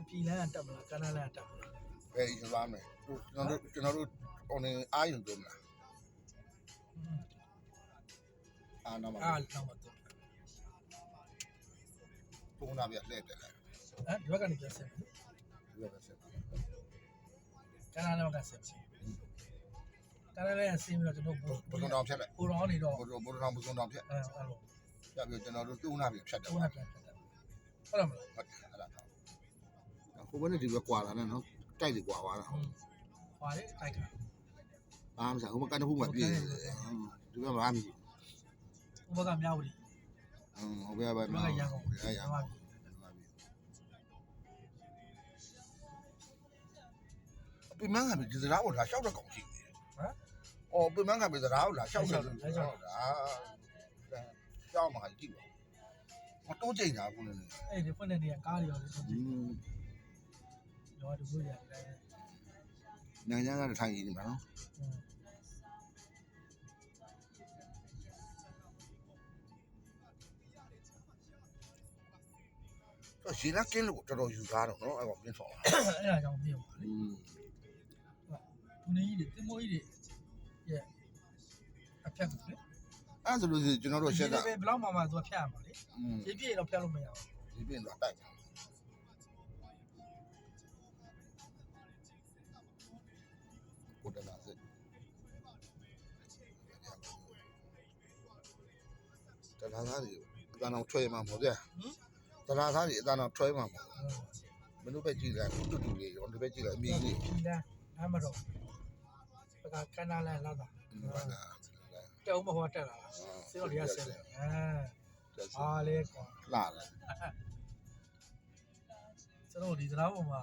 တို့ပြည်လန်းတက်မလားကနန်းလန်းတက်မလား ဘယ်ယူလာမယ်ကျွန်တော်တို့ဟိုနေအားယူကြမလားအာနာမ အားတော့မတော့ ပုံနာပြလှည့်တယ်လေ ဒီဘက်ကနေပြန်ဆက်မယ် ဒီဘက်ဆက်ပါ ကနန်းလန်းကဆက်မယ်ကနန်းလန်းဆင်းပြီးတော့ကျွန်တော် ဘုံတော်ဖြတ်လိုက် ပူတော်နေတော့ ဘုံတော်ဖြတ် အဲ့လို ပြပြီးကျွန်တော်တို့တူနာပြဖြတ်တယ် ဘုံနဲ့ပြန်ဆက်တယ်ဟုတ်လားမလား ဟုတ်တယ်အဲ့ဒါဟိုဘက်နဲ့ဒီဘက်ကွာလာတယ်နော်တိုက်တယ်ကွာသွားတာ ဟွာလေတိုက်ခါ အားမစားဟိုဘက်ကနေဟိုမှာပြေးဒီဘက်မှာမရှိ ဟိုဘက်ကမြောက်ဘူး ဟိုဘက်ကပဲ ဒီဘက်ကရန်ကုန် ရန်ကုန်ပြမန်းကဒီစရာကိုလာလျှောက်တဲ့ကောင်ရှိတယ် ဟမ် ။အော်ပြမန်းကစရာကိုလာလျှောက်တယ်လျှောက်တာ။ကြောက်မှာကြည့်ပါ။မတိုးကြိတ်တာဘူးလေ အဲ့ဒီဖွင့်တဲ့နေရာကားတွေရောလေ ။ ရောတူလို့ရတယ် နိုင်ကြတာထိုင်ရည်နေမှာနော်။တော့ရေလက်ကင်းလို့တော်တော်ယူသားတော့နော်အဲ့ကောင်ပြင်းဆောင်လာ အဲ့ဒါကြောင့်ပြင်ပါလေသူနေကြီးတွေတင်မိုးကြီးတွေရဲ့အဖြတ်လေ ။အဲ့ဆိုလို့ကျွန်တော်တို့ရှက်က ဘယ်လောက်မှသူကဖြတ်ရမှာလေရေပြည့်တော့ဖြတ်လို့မရဘူး ဒီပြင်တော့တိုက်တယ်။ကိုတလာစစ်တလာသားတွေအတန်းအောင်ထွဲမှာမဟုတ်ဗျာတလာသားတွေအတန်းအောင်ထွဲမှာမဟုတ်မင်းတို့ပဲကြည့်လိုက်တူတူလေးတို့ပဲကြည့်လိုက်အမြင်ကြီး ဒီလားအမတော့ပကကနာလာလာတာ ဟုတ်လား တဲဦးမဟောတက်လာလားစေတော့ဒီကဆက်တယ်အားလေကွာ လာတယ် ကျွန်တော်ဒီစလားပေါ်မှာ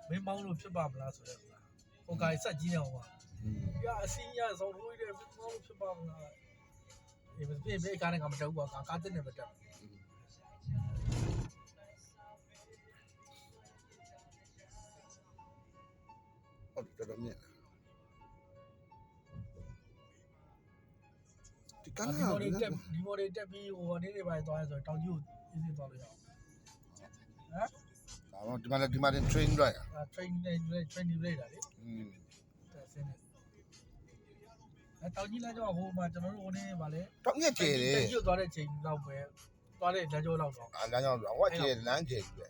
မင်းမောင်းလို့ဖြစ်ပါမလားဆိုတဲ့ဥစ္စာဟိုကဆက်ကြီးနေအောင်ပါပြအစင်းရဇော်လို့ရမင်းမောင်းလို့ဖြစ်ပါမလားဒီမပြေဘေးကားနဲ့ကမတက်ဘူးကွာကားတက်နေမတက် ဟုတ်တယ်တော်မြင်ဒီကနေ့ ဒီမော်ဒယ်တက်ပြီးဟိုအနေနဲ့ပါသွားရဆိုတောင်ကြီးကိုအင်းစင်းသွားလို့ရအောင်ဟမ် ဒါမှဒီမှာ train လိုက် training လိုက်တာလေတက်စင်းနေတောင်ကြီးလမ်းကျောင်းဟိုမှာကျွန်တော်တို့ဟိုနေပါလေ တော့ညက်ကျယ်တယ် ကျွတ်သွားတဲ့ချိန်လောက်ပဲသွားတဲ့လမ်းကျောင်းလောက်တော့ လမ်းကြောင်းတော့ဟိုကကျယ်လမ်းကျယ်ကြီးပဲ